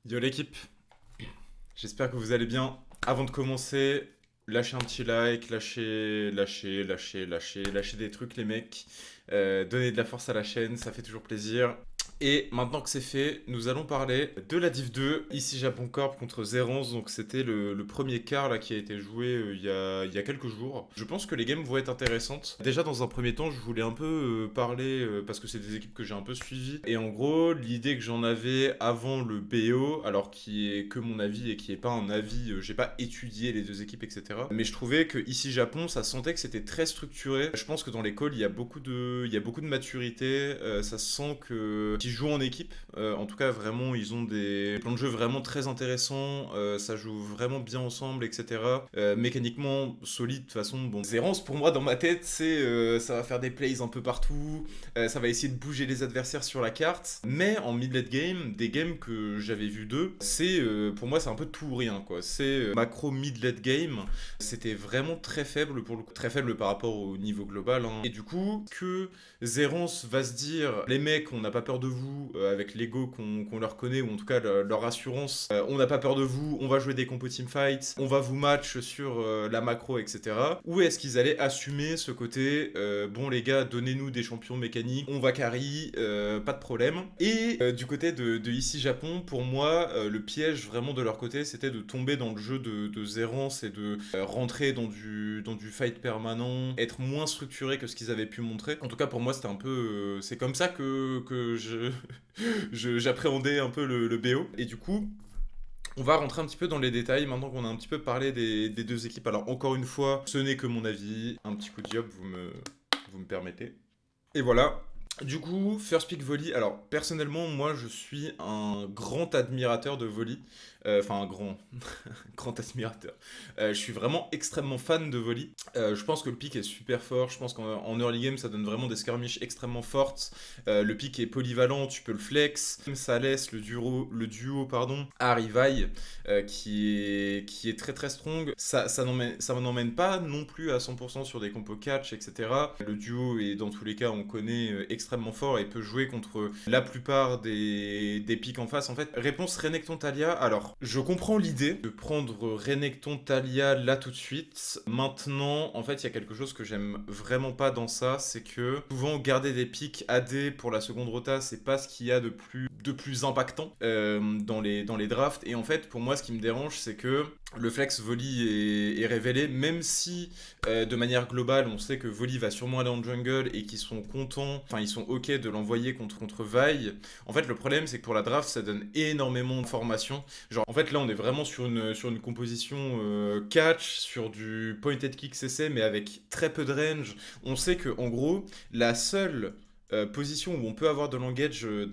Yo l'équipe, j'espère que vous allez bien. Avant de commencer, lâchez un petit like, lâchez des trucs les mecs. Donnez de la force à la chaîne, ça fait toujours plaisir. Et maintenant que c'est fait, nous allons parler de la Div 2, ici Japon Corp contre Zerance. Donc c'était le premier quart là, qui a été joué il y a quelques jours. Je pense que les games vont être intéressantes. Déjà dans un premier temps, je voulais un peu parler, parce que c'est des équipes que j'ai un peu suivies. Et en gros, l'idée que j'en avais avant le BO, alors qui est que mon avis et qui est pas un avis, j'ai pas étudié les deux équipes, etc. Mais je trouvais que ici Japon, ça sentait que c'était très structuré. Je pense que dans l'école, il y a beaucoup de maturité. Ça se sent que qui jouent en équipe. En tout cas, vraiment, ils ont des plans de jeu vraiment très intéressants. Ça joue vraiment bien ensemble, etc. Mécaniquement solide. De toute façon, bon, Zerance pour moi dans ma tête, ça va faire des plays un peu partout. Ça va essayer de bouger les adversaires sur la carte. Mais en mid-late game, des games que j'avais vu d'eux, pour moi c'est un peu tout ou rien quoi. C'est macro mid-late game. C'était vraiment très faible pour le coup, très faible par rapport au niveau global, hein. Et du coup, que Zerance va se dire les mecs, on n'a pas peur de vous, avec l'ego qu'on leur connaît, ou en tout cas leur assurance, on n'a pas peur de vous, on va jouer des compos teamfights, on va vous match sur la macro, etc. Ou est-ce qu'ils allaient assumer ce côté bon les gars, donnez-nous des champions mécaniques, on va carry, pas de problème. Et du côté de ici Japon, pour moi, le piège vraiment de leur côté, c'était de tomber dans le jeu de Zerance et de rentrer dans du fight permanent, être moins structuré que ce qu'ils avaient pu montrer. En tout cas, pour moi, c'était un peu. C'est comme ça que j'appréhendais un peu le BO. Et du coup, on va rentrer un petit peu dans les détails maintenant qu'on a un petit peu parlé des deux équipes. Alors, encore une fois, ce n'est que mon avis. Un petit coup de job, vous me permettez. Et voilà. Du coup, First Pick Volley. Alors, personnellement, moi, je suis un grand admirateur de volley. Enfin, un grand, grand admirateur. Je suis vraiment extrêmement fan de volley. Je pense que le pick est super fort. Je pense qu'en early game, ça donne vraiment des skirmishes extrêmement fortes. Le pick est polyvalent, tu peux le flex. Ça laisse le duo pardon, Arrivaille, qui est très très strong. Ça n'emmène pas non plus à 100% sur des compos catch, etc. Le duo est dans tous les cas, on connaît, extrêmement fort et peut jouer contre la plupart des picks en face. En fait, réponse Renekton Talia. Alors, je comprends l'idée de prendre Renekton Talia là tout de suite. Maintenant, en fait, il y a quelque chose que j'aime vraiment pas dans ça, c'est que souvent garder des picks AD pour la seconde rota, c'est pas ce qu'il y a de plus impactant dans les drafts. Et en fait, pour moi, ce qui me dérange, c'est que le flex Volley est révélé, même si de manière globale, on sait que Volley va sûrement aller en jungle et qu'ils sont contents, enfin ils sont ok de l'envoyer contre Vi. En fait, le problème, c'est que pour la draft, ça donne énormément d'informations. Genre, en fait, là, on est vraiment sur une composition catch, sur du pointed kick CC, mais avec très peu de range. On sait que, en gros, la seule position où on peut avoir de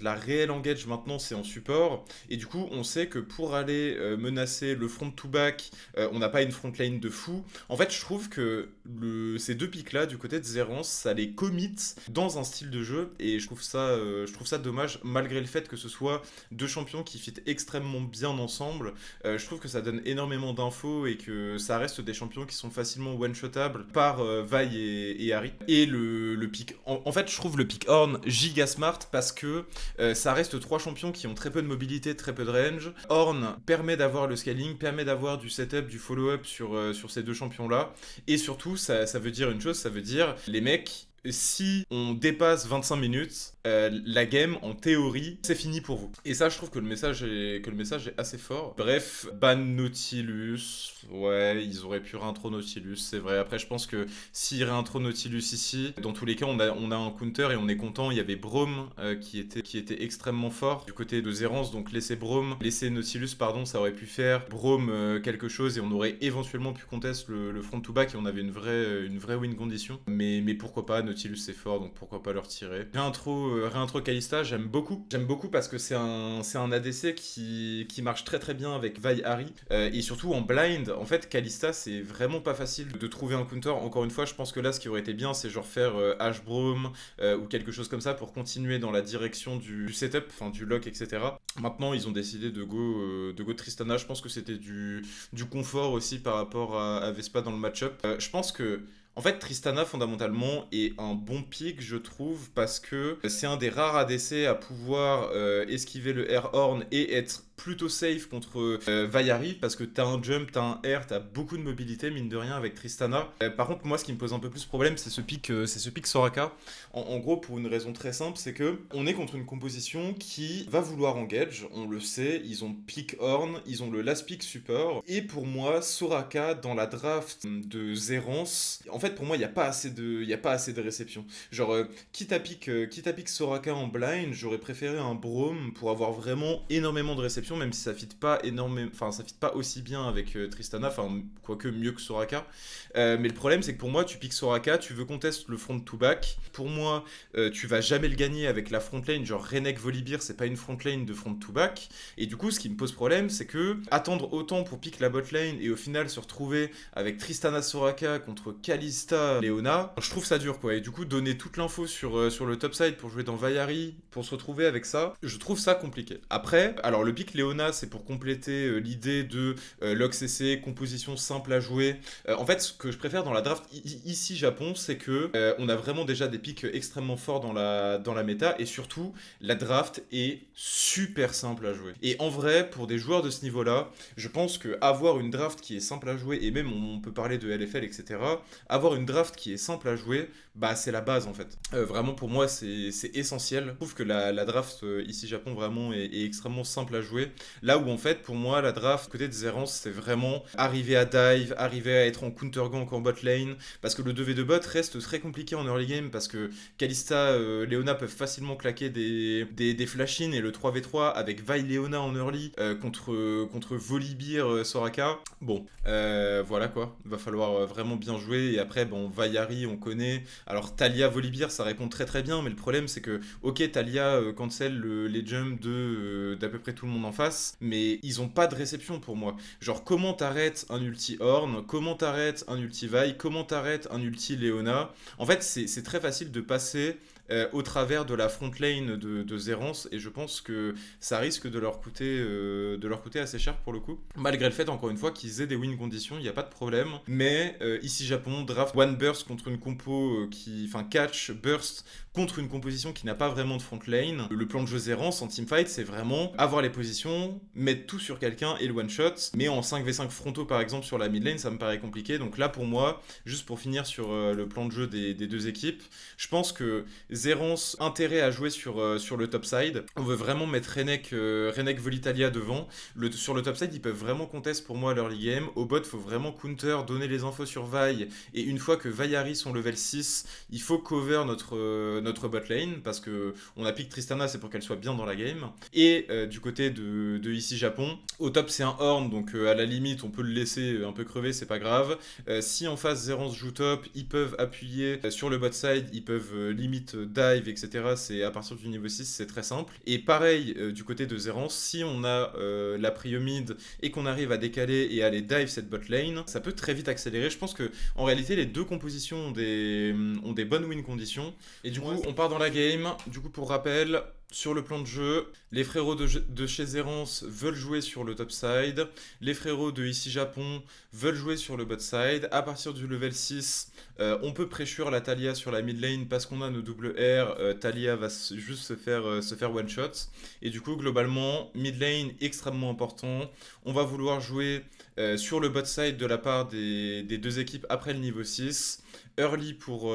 la réelle engage maintenant, c'est en support. Et du coup, on sait que pour aller menacer le front to back, on n'a pas une front lane de fou. En fait, je trouve que ces deux pics là, du côté de Zerance, ça les commit dans un style de jeu. Et je trouve ça dommage, malgré le fait que ce soit deux champions qui fit extrêmement bien ensemble. Je trouve que ça donne énormément d'infos et que ça reste des champions qui sont facilement one-shotables par Vi et Harry. Et le pic. En fait, je trouve le pic Horn giga smart parce que ça reste trois champions qui ont très peu de mobilité, très peu de range. Horn permet d'avoir le scaling, permet d'avoir du setup, du follow-up sur ces deux champions-là. Et surtout, ça veut dire une chose, ça veut dire les mecs, si on dépasse 25 minutes, la game, en théorie, c'est fini pour vous. Et ça, je trouve que le message est assez fort. Bref, ban Nautilus. Ouais, ils auraient pu réintro Nautilus, c'est vrai. Après, je pense que s'ils réintro Nautilus ici, dans tous les cas, on a un counter et on est content. Il y avait Braum qui était extrêmement fort du côté de Zerance. Donc, laisser Nautilus, pardon, ça aurait pu faire Braum quelque chose et on aurait éventuellement pu contest le front to back et on avait une vraie win condition. Mais pourquoi pas, Nautilus c'est fort, donc pourquoi pas le retirer. Réintro Kalista, j'aime beaucoup. J'aime beaucoup parce que c'est un ADC qui marche très très bien avec Vi Harry. Et surtout en blind, en fait, Kalista, c'est vraiment pas facile de trouver un counter. Encore une fois, je pense que là, ce qui aurait été bien, c'est genre faire Ash Braum ou quelque chose comme ça pour continuer dans la direction du setup, enfin du lock, etc. Maintenant, ils ont décidé de go Tristana. Je pense que c'était du confort aussi par rapport à Vespa dans le match-up. Je pense que en fait, Tristana, fondamentalement, est un bon pick, je trouve, parce que c'est un des rares ADC à pouvoir esquiver le Air Horn et être plutôt safe contre Vayari parce que t'as un jump, t'as un air, t'as beaucoup de mobilité mine de rien avec Tristana. Par contre moi ce qui me pose un peu plus problème c'est ce pic Soraka. En gros pour une raison très simple c'est que on est contre une composition qui va vouloir engage, on le sait, ils ont pick Horn, ils ont le last pick support et pour moi Soraka dans la draft de Zerance, en fait pour moi il n'y a pas assez de réception. Genre quitte à pick Soraka en blind, j'aurais préféré un Braum pour avoir vraiment énormément de réception même si ça fit pas énormément, enfin ça fit pas aussi bien avec Tristana, enfin quoique mieux que Soraka. Mais le problème c'est que pour moi tu piques Soraka, tu veux conteste le front to back. Pour moi tu vas jamais le gagner avec la front lane, genre Renek Volibear c'est pas une front lane de front to back. Et du coup ce qui me pose problème c'est que attendre autant pour pick la bot lane et au final se retrouver avec Tristana Soraka contre Kalista Leona, je trouve ça dur quoi. Et du coup donner toute l'info sur le top side pour jouer dans Vayari, pour se retrouver avec ça, je trouve ça compliqué. Après, alors le pick Leona c'est pour compléter l'idée de lock CC, composition simple à jouer. En fait ce que je préfère dans la draft ici Japon c'est que on a vraiment déjà des picks extrêmement forts dans la méta et surtout la draft est super simple à jouer. Et en vrai pour des joueurs de ce niveau là, je pense que avoir une draft qui est simple à jouer et même on peut parler de LFL etc, avoir une draft qui est simple à jouer, bah c'est la base en fait. Vraiment pour moi c'est essentiel. Je trouve que la draft ici Japon vraiment est extrêmement simple à jouer. Là où en fait pour moi la draft côté de Zerance c'est vraiment arriver à dive, arriver à être en counter gank en bot lane, parce que le 2v2 bot reste très compliqué en early game parce que Kalista, Leona peuvent facilement claquer des flash-in et le 3v3 avec Vi Leona en early contre Volibear Soraka. Bon, voilà quoi, va falloir vraiment bien jouer et après bon Vayari on connaît. Alors Talia Volibear ça répond très très bien mais le problème c'est que ok Talia cancel les jumps d'à peu près tout le monde en face mais ils ont pas de réception pour moi. Genre comment t'arrêtes un ulti Horn, comment t'arrêtes un ulti Vi, comment t'arrêtes un ulti Leona. En fait c'est très facile de passer au travers de la front lane de Zerance et je pense que ça risque de leur coûter assez cher pour le coup. Malgré le fait encore une fois qu'ils aient des win conditions, il n'y a pas de problème. Mais ici Japon, draft one burst contre une compo enfin catch, burst contre une composition qui n'a pas vraiment de front lane. Le plan de jeu Zerance en teamfight c'est vraiment avoir les positions, mettre tout sur quelqu'un et le one shot. Mais en 5v5 frontaux par exemple sur la mid lane ça me paraît compliqué. Donc là pour moi, juste pour finir sur le plan de jeu des deux équipes, je pense que Zerance, intérêt à jouer sur le top side. On veut vraiment mettre Renek Volitalia devant. Sur le top side, ils peuvent vraiment contest pour moi l'early game. Au bot, il faut vraiment counter, donner les infos sur Vi. Et une fois que Vayari sont level 6, il faut cover notre bot lane. Parce que on a pick Tristana, c'est pour qu'elle soit bien dans la game. Et du côté de ici Japon, au top c'est un Horn, donc à la limite, on peut le laisser un peu crever, c'est pas grave. Si en face Zerance joue top, ils peuvent appuyer sur le bot side, ils peuvent limite dive, etc. C'est à partir du niveau 6, c'est très simple. Et pareil, du côté de Zerance, si on a la prio mid et qu'on arrive à décaler et à aller dive cette bot lane, ça peut très vite accélérer. Je pense que en réalité, les deux compositions ont des bonnes win conditions. Et du coup, on part dans la game. Du coup, pour rappel, sur le plan de jeu, les frérots de chez Zerance veulent jouer sur le top side. Les frérots de ici Japon veulent jouer sur le bot side. À partir du level 6, on peut pressure la Talia sur la mid lane parce qu'on a nos double R. Talia va juste se faire one shot. Et du coup, globalement, mid lane extrêmement important. On va vouloir jouer sur le bot side de la part des deux équipes après le niveau 6. Early pour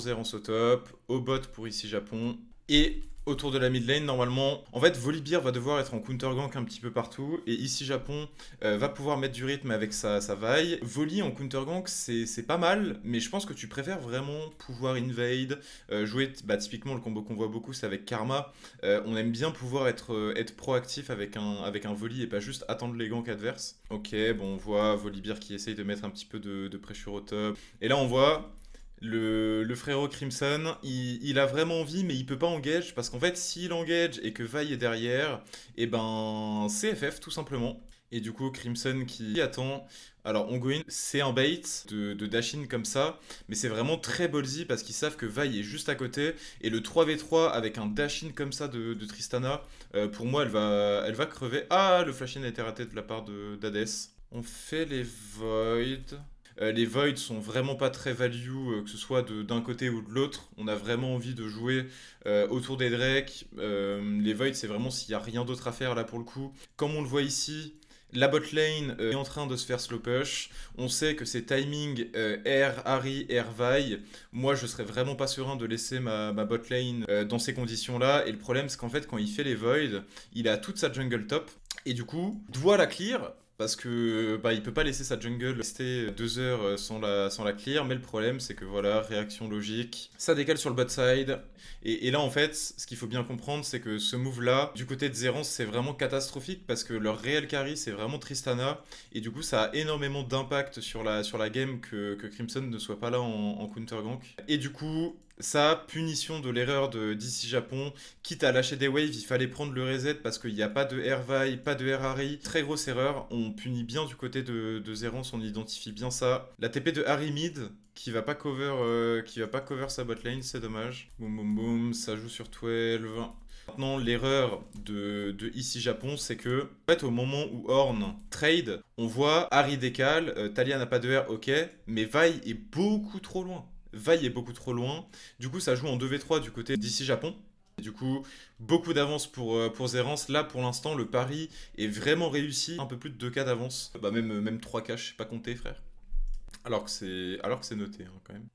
Zerance au top. Au bot pour ici Japon. Et autour de la mid lane, normalement, en fait, Volibear va devoir être en counter gank un petit peu partout, et ici Japon va pouvoir mettre du rythme avec sa Vi. Voli en counter gank, c'est pas mal, mais je pense que tu préfères vraiment pouvoir invade, jouer, typiquement le combo qu'on voit beaucoup, c'est avec Karma. On aime bien pouvoir être proactif avec un Voli et pas juste attendre les ganks adverses. Ok, bon, on voit Volibear qui essaye de mettre un petit peu de pressure au top, et là on voit le frérot Crimson, il a vraiment envie, mais il peut pas engage parce qu'en fait, s'il engage et que Vi est derrière, et ben c'est FF tout simplement. Et du coup, Crimson qui attend. Alors, Ongoing, c'est un bait de dash-in comme ça, mais c'est vraiment très ballsy parce qu'ils savent que Vi est juste à côté. Et le 3v3 avec un dash-in comme ça de Tristana, pour moi, elle va crever. Ah, le flash-in a été raté de la part d'Hades. On fait les Void. Les Voids sont vraiment pas très value, que ce soit d'un côté ou de l'autre. On a vraiment envie de jouer autour des Drake. Les Voids, c'est vraiment s'il y a rien d'autre à faire là pour le coup. Comme on le voit ici, la bot lane est en train de se faire slow push. On sait que c'est timing R, Harry, R, Vi. Moi, je serais vraiment pas serein de laisser ma bot lane dans ces conditions-là. Et le problème, c'est qu'en fait, quand il fait les Voids, il a toute sa jungle top. Et du coup, doit la clear. Parce que il peut pas laisser sa jungle rester 2 heures sans la clear, mais le problème c'est que voilà, réaction logique, ça décale sur le bot side, et là en fait, ce qu'il faut bien comprendre c'est que ce move là, du côté de Zerance c'est vraiment catastrophique parce que leur réel carry c'est vraiment Tristana, et du coup ça a énormément d'impact sur la game que Crimson ne soit pas là en counter gank, et du coup ça, punition de l'erreur d'ici Japon, quitte à lâcher des waves, il fallait prendre le reset parce qu'il n'y a pas de Hervai, pas de Harry. Très grosse erreur, on punit bien du côté de Zerance, on identifie bien ça. La TP de Harry mid qui va pas cover sa bot lane, c'est dommage. Boum boum boum, ça joue sur 12. Maintenant, l'erreur de ici Japon, c'est que en fait, au moment où Horn trade, on voit Harry décale, Talia n'a pas de R, ok, mais Vi est beaucoup trop loin. Vi est beaucoup trop loin. Du coup, ça joue en 2v3 du côté d'ici Japon. Et du coup, beaucoup d'avance pour Zerance. Là, pour l'instant, le pari est vraiment réussi. Un peu plus de 2K d'avance. Même 3K, je sais pas compter, frère. Alors que c'est noté, hein, quand même.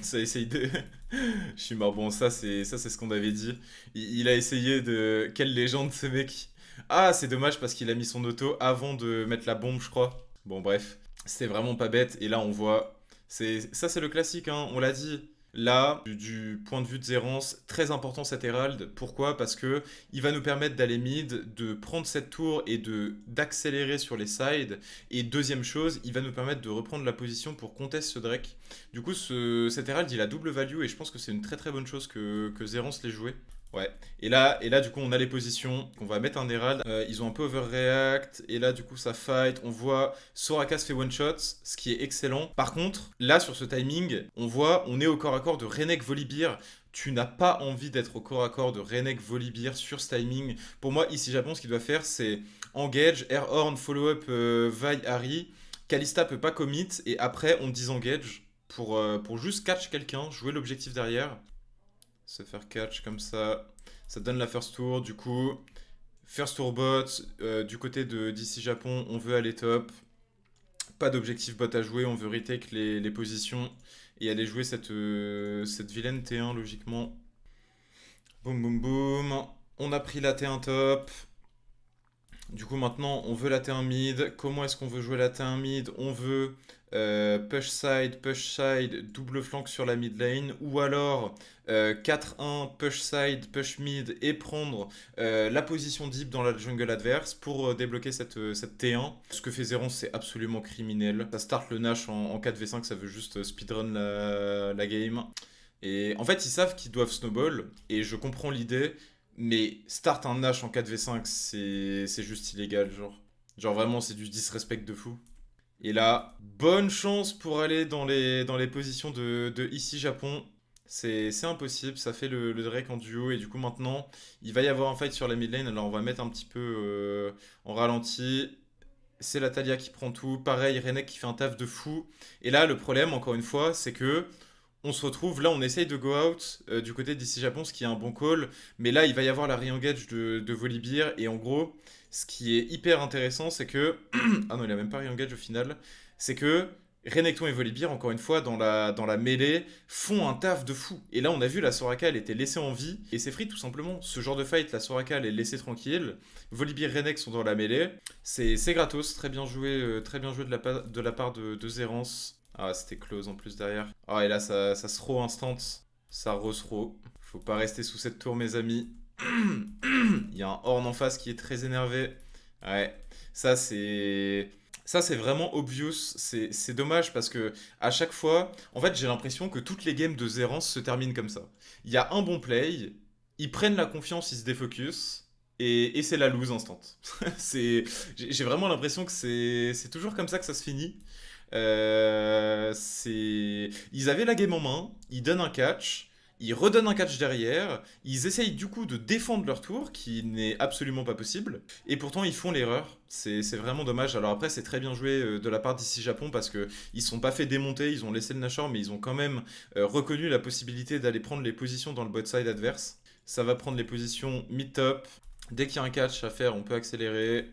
Ça essaye de. Je suis mort. Bon, ça, c'est ce qu'on avait dit. Il a essayé de. Quelle légende, ce mec. Ah, c'est dommage parce qu'il a mis son auto avant de mettre la bombe, je crois. Bon, bref. C'était vraiment pas bête. Et là, on voit. Ça, c'est le classique, hein, on l'a dit. Là, du point de vue de Zerance, très important cet Herald. Pourquoi? Parce que il va nous permettre d'aller mid, de prendre cette tour et d'accélérer sur les sides. Et deuxième chose, il va nous permettre de reprendre la position pour contest ce Drake. Du coup, cet Herald, il a double value et je pense que c'est une très très bonne chose que Zerance l'ait joué. Ouais. Et là, du coup, on a les positions. On va mettre un Herald. Ils ont un peu overreact. Et là, du coup, ça fight. On voit Soraka se fait one shot, ce qui est excellent. Par contre, là, sur ce timing, on est au corps à corps de Renek Volibear. Tu n'as pas envie d'être au corps à corps de Renek Volibear sur ce timing. Pour moi, ici, Japon, ce qu'il doit faire, c'est engage, air horn, follow-up, Vi, Harry. Kalista peut pas commit. Et après, on disengage pour juste catch quelqu'un, jouer l'objectif derrière. Se faire catch comme ça donne la first tour. Du coup, first tour bot, du côté d'ici Japon, on veut aller top. Pas d'objectif bot à jouer, on veut retake les positions et aller jouer cette vilaine T1 logiquement. Boum boum boum. On a pris la T1 top. Du coup, maintenant, on veut la T1 mid. Comment est-ce qu'on veut jouer la T1 mid? On veut push side, double flank sur la mid lane. Ou alors 4-1, push side, push mid et prendre la position deep dans la jungle adverse pour débloquer cette T1. Ce que fait Zerance, c'est absolument criminel. Ça start le Nash en 4v5, ça veut juste speedrun la game. Et en fait, ils savent qu'ils doivent snowball, et je comprends l'idée, mais start un Nash en 4v5, c'est juste illégal, genre. Genre vraiment, c'est du disrespect de fou. Et là, bonne chance pour aller dans les positions de ici Japon. C'est impossible, ça fait le Drake en duo, et du coup maintenant, il va y avoir un fight sur la mid lane, alors on va mettre un petit peu en ralenti. C'est la Talia qui prend tout, pareil, Renek qui fait un taf de fou. Et là, le problème, encore une fois, c'est que on se retrouve, là on essaye de go out du côté d'ici Japon, ce qui est un bon call, mais là il va y avoir la re-engage de Volibear, et en gros, ce qui est hyper intéressant, c'est que... ah non, il a même pas re-engage au final, c'est que Renekton et Volibear, encore une fois, dans la mêlée, font un taf de fou. Et là on a vu, la Soraka, elle était laissée en vie, et c'est free tout simplement. Ce genre de fight, la Soraka, elle est laissée tranquille, Volibear et Renek sont dans la mêlée, c'est gratos, très bien joué de la part de Zerance. Ah, c'était close en plus derrière. Ah, et là, ça se throw instant. Ça re-throw. Faut pas rester sous cette tour, mes amis. Il y a un Horn en face qui est très énervé. Ouais, ça c'est. Ça, c'est vraiment obvious. C'est dommage parce que à chaque fois, en fait, j'ai l'impression que toutes les games de Zerance se terminent comme ça. Il y a un bon play, ils prennent la confiance, ils se défocus, et c'est la lose instant. J'ai vraiment l'impression que c'est toujours comme ça que ça se finit. Ils avaient la game en main, ils donnent un catch, ils redonnent un catch derrière, ils essayent du coup de défendre leur tour, qui n'est absolument pas possible, et pourtant ils font l'erreur. C'est vraiment dommage. Alors après, c'est très bien joué de la part d'ici Japon parce que ils se sont pas fait démonter, ils ont laissé le Nashor, mais ils ont quand même reconnu la possibilité d'aller prendre les positions dans le bot side adverse. Ça va prendre les positions mid-top. Dès qu'il y a un catch à faire, on peut accélérer.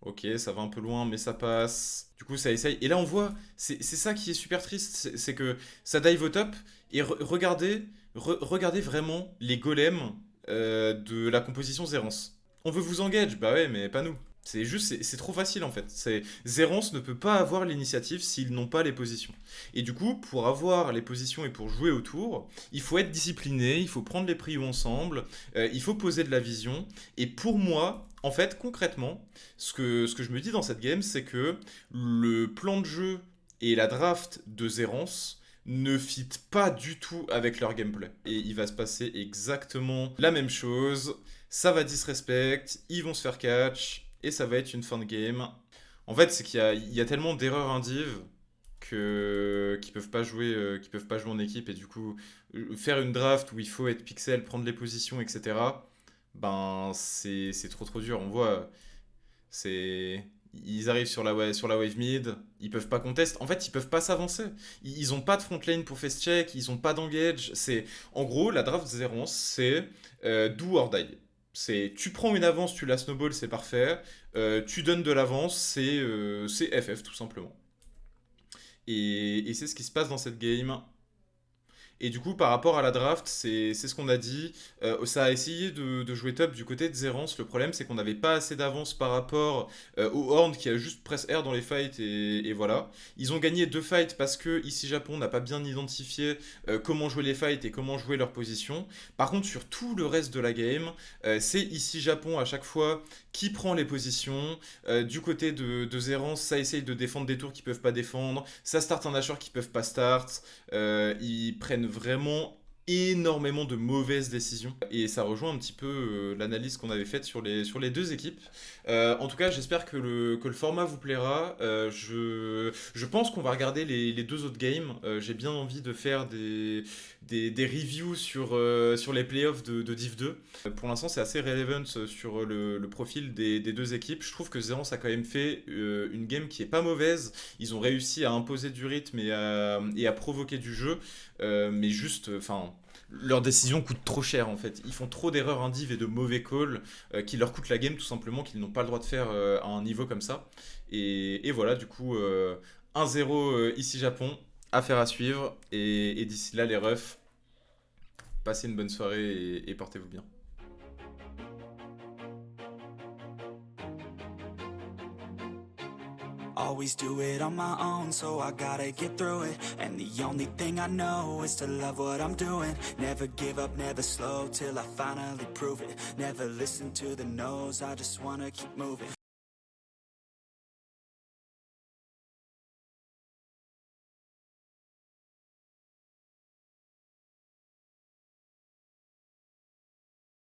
Ok, ça va un peu loin, mais ça passe. Du coup, ça essaye. Et là, on voit, c'est ça qui est super triste, c'est que ça dive au top. Et regardez vraiment les golems de la composition Zerance. On veut vous engage, bah ouais, mais pas nous. C'est juste, c'est trop facile en fait. Zerance ne peut pas avoir l'initiative s'ils n'ont pas les positions. Et du coup, pour avoir les positions et pour jouer autour, il faut être discipliné, il faut prendre les prios ensemble, il faut poser de la vision. Et pour moi, en fait, concrètement, ce que je me dis dans cette game, c'est que le plan de jeu et la draft de Zerance ne fit pas du tout avec leur gameplay. Et il va se passer exactement la même chose. Ça va disrespect, ils vont se faire catch, et ça va être une fin de game. En fait, c'est qu'il y a tellement d'erreurs indives qu'ils peuvent pas jouer en équipe, et du coup, faire une draft où il faut être pixel, prendre les positions, etc., ben, c'est trop dur. On voit, c'est... Ils arrivent sur la wave mid, ils peuvent pas contest. En fait, ils peuvent pas s'avancer. Ils ont pas de front lane pour face check, ils ont pas d'engage. En gros, la draft 0, c'est do or die. C'est tu prends une avance, tu la snowball, c'est parfait. Tu donnes de l'avance, c'est FF tout simplement. Et c'est ce qui se passe dans cette game. Et du coup, par rapport à la draft, c'est ce qu'on a dit. Ça a essayé de jouer top du côté de Zerance. Le problème, c'est qu'on n'avait pas assez d'avance par rapport au Horn qui a juste press R dans les fights et voilà. Ils ont gagné 2 fights parce que ici Japon n'a pas bien identifié comment jouer les fights et comment jouer leur position. Par contre, sur tout le reste de la game, c'est ici Japon à chaque fois qui prend les positions. Du côté de Zerance, ça essaye de défendre des tours qu'ils peuvent pas défendre. Ça start un Nashor qu'ils peuvent pas start. Ils prennent vraiment énormément de mauvaises décisions et ça rejoint un petit peu l'analyse qu'on avait faite sur les deux équipes. En tout cas, j'espère que le format vous plaira. Je pense qu'on va regarder les deux autres games. J'ai bien envie de faire des reviews sur les playoffs de Div 2. Pour l'instant, c'est assez relevant sur le profil des deux équipes. Je trouve que Zerance a quand même fait une game qui est pas mauvaise. Ils ont réussi à imposer du rythme et à provoquer du jeu. Mais juste, enfin, leurs décisions coûtent trop cher en fait. Ils font trop d'erreurs indives et de mauvais calls qui leur coûtent la game tout simplement, qu'ils n'ont pas le droit de faire à un niveau comme ça. Et voilà, du coup, 1-0 ici Japon, affaire à suivre. Et d'ici là, les refs, passez une bonne soirée et portez-vous bien. Always do it on my own, so I gotta get through it. And the only thing I know is to love what I'm doing. Never give up, never slow, till I finally prove it. Never listen to the no's, I just wanna keep moving.